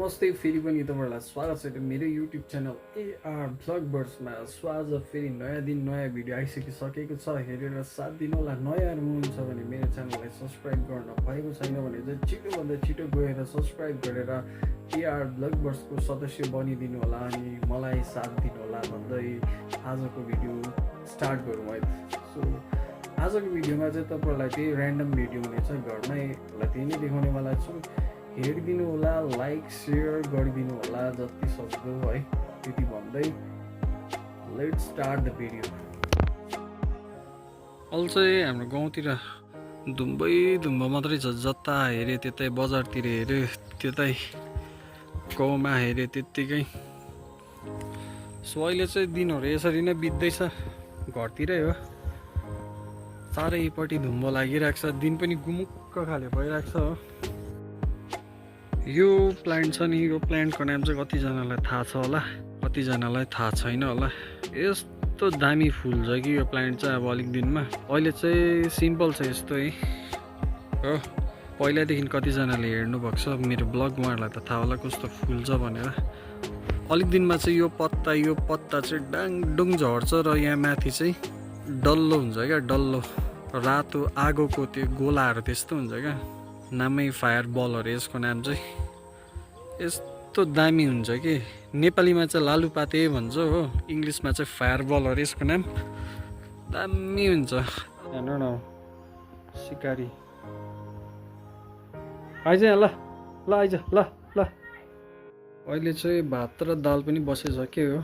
नमस्ते फेरि पनि तपाईँहरूलाई स्वागत छ मेरो युट्युब च्यानल एआर भ्लगबर्ड्समा। सो आज फेरि नयाँ दिन नयाँ भिडियो आइसकिसकेको छ, हेरेर साथ दिनु होला। नयाँ हुनुहुन्छ भने मेरो च्यानललाई सब्सक्राइब गर्न भएको छैन भने चाहिँ छिटोभन्दा छिटो गएर सब्सक्राइब गरेर एआर भ्लगबर्ड्सको सदस्य बनिदिनु होला अनि मलाई साथ दिनु होला भन्दै आजको भिडियो स्टार्ट गरौँ है। सो आजको भिडियोमा चाहिँ तपाईँहरूलाई त्यही ऱ्यान्डम भिडियो हुनेछ, घरमै त्यही नै देखाउनेवाला छु। हेरिदिनु होला, लाइक सेयर गरिदिनु होला जति सक्दो है। त्यति भन्दै लेट्स स्टार्ट द भिडियो। अहिले चाहिँ हाम्रो गाउँतिर धुम्बा मात्रै छ, जता हेऱ्यो त्यतै, बजारतिर हेऱ्यो त्यतै, गाउँमा हेऱ्यो त्यत्तिकै। सो अहिले चाहिँ दिनहरू यसरी नै बित्दैछ, घरतिरै हो। चारैपट्टि धुम्बो लागिरहेको छ, दिन पनि गुमुक्क खाले भइरहेको छ हो। यो प्लान्ट छ नि, यो प्लान्टको नाम चाहिँ कतिजनालाई थाहा छ होला, कतिजनालाई थाहा छैन होला। यस्तो दामी फुल छ कि यो प्लान्ट चाहिँ अब अलिक दिनमा। अहिले चाहिँ सिम्पल छ यस्तो है हो। पहिलादेखि कतिजनाले हेर्नुभएको छ मेरो ब्लग, उहाँहरूलाई त थाहा होला कस्तो फुल छ भनेर। अलिक दिनमा चाहिँ यो पत्ता चाहिँ डाङडुङ झर्छ र यहाँ माथि चाहिँ डल्लो हुन्छ क्या, डल्लो रातो आगोको त्यो गोलाहरू त्यस्तो हुन्छ क्या। नामै फायर बलहरू यसको नाम चाहिँ। यस्तो दामी हुन्छ कि नेपालीमा चाहिँ लालुपाते भन्छ हो, इङ्ग्लिसमा चाहिँ फायर बलहरू यसको नाम। दामी हुन्छ। हेर्नु न सिकारी आइज ल ल आइज ल ल। अहिले चाहिँ भात र दाल पनि बसिसक्यो हो।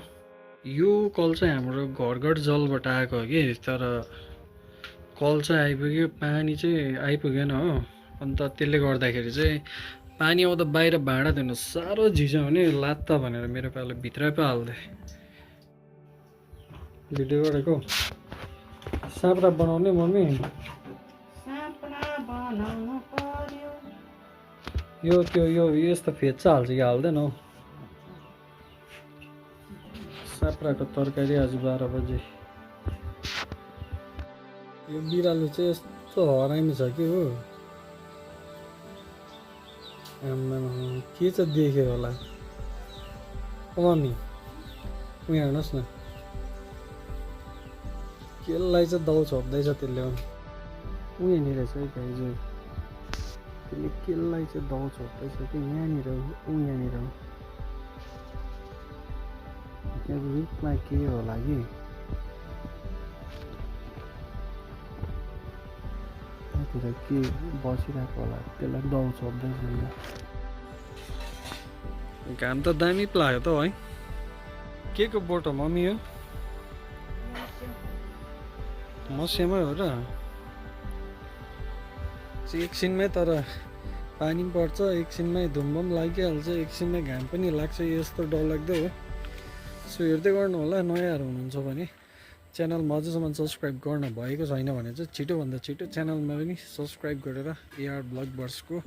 यो कल चाहिँ हाम्रो घर जलबाट आएको हो कि, तर कल चाहिँ आइपुग्यो, पानी चाहिँ आइपुगेन हो। अन्त त्यसले गर्दाखेरि चाहिँ पानी आउँदा बाहिर भाँडा धुनु साह्रो झिझो हुने, लात्ता भनेर मेरो पालो भित्रै पो हाल्दै भिडियो गरेको। साँप्रा बनाउने मम्मी, यो यस्तो फेच्चा हाल्छ कि हाल्दैन हौ। साँप्राको तरकारी आज 12 बजे। यो बिरालो चाहिँ यस्तो हरामी छ कि हो। के चाहिँ देख्यो होला मम्मी, उयो हेर्नुहोस् न, केलाई चाहिँ दाउ छोप्दैछ त्यसले। उयो यहाँनिर छ है भाइजू, त्यसले केलाई चाहिँ दाउ छोप्दैछ कि यहाँनिर हो, यहाँनिर हो। रुखमा के होला कि के बसिरहेको होला, त्यसलाई दाउ छोप्दैछ। घाम त दामी लाग्यो त है। के को बोट हो मम्मी हो? मस्यामै हो र। एकछिनमै तर पानी पर्छ, एकछिनमै धुम्ब पनि लागिहाल्छ, एकछिनमै घाम पनि लाग्छ। यस्तो डरलाग्दो हो। सो हेर्दै गर्नु होला। नयाँहरू हुनुहुन्छ भने च्यानलमा अझैसम्म सब्सक्राइब गर्न भएको छैन भने चाहिँ छिटोभन्दा छिटो च्यानलमा पनि सब्सक्राइब गरेर एआर भ्लगबर्ड्सको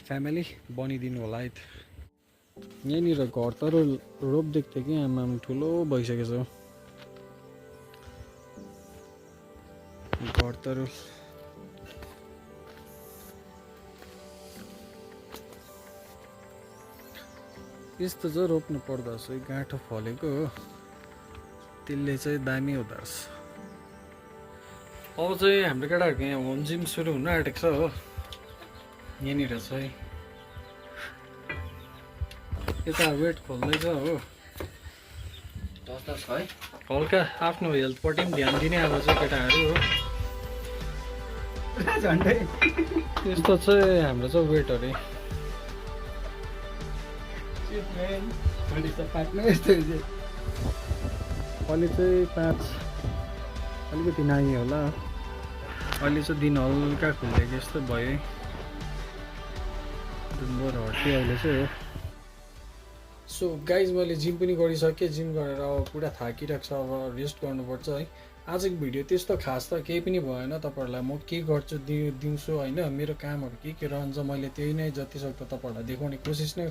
फ्यामिली बनिदिनु होला है। यहाँनिर घर तर रोप देख्थ्यो कि आमा ठुलो भइसकेछ घर तर। यस्तो चाहिँ रोप्नु पर्दो रहेछ, गाँठो फलेको हो, त्यसले चाहिँ दामी हुँदो रहेछ। अब चाहिँ हाम्रो केटाहरूको यहाँ होम जिम सुरु हुन आँटेको छ हो। यहाँनिर चाहिँ यता वेट खोल्दैछ हो। हल्का आफ्नो हेल्थपट्टि पनि ध्यान दिने अब चाहिँ केटाहरू हो। झन्डै यस्तो चाहिँ हाम्रो चाहिँ वेटहरू अहिले चाहिँ 5 अलिकति नानी होला। अहिले चाहिँ दिन हल्का खुलेको जस्तो भयो है, दिनभर हट्यो अहिले चाहिँ हो। सो गाइज मैले जिम पनि गरिसकेँ, जिम गरेर अब पुरा थाकिरहेको छ, अब रेस्ट गर्नुपर्छ है। आजको भिडियो त्यस्तो खास त केही पनि भएन। तपाईँहरूलाई म के गर्छु दिउँसो होइन, मेरो कामहरू के रहन्छ मैले त्यही नै जति सक्दो तपाईँहरूलाई देखाउने कोसिस नै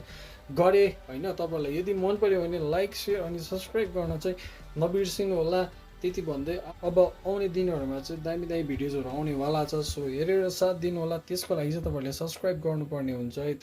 गरेँ होइन। तपाईँहरूलाई यदि मन पऱ्यो भने लाइक सेयर अनि सब्सक्राइब गर्न चाहिँ नबिर्सिनु होला। त्यति भन्दै अब आउने दिनहरूमा चाहिँ दामी भिडियोजहरू आउनेवाला छ। सो हेरेर साथ दिनु होला। त्यसको लागि चाहिँ तपाईँहरूले सब्सक्राइब गर्नुपर्ने हुन्छ है त।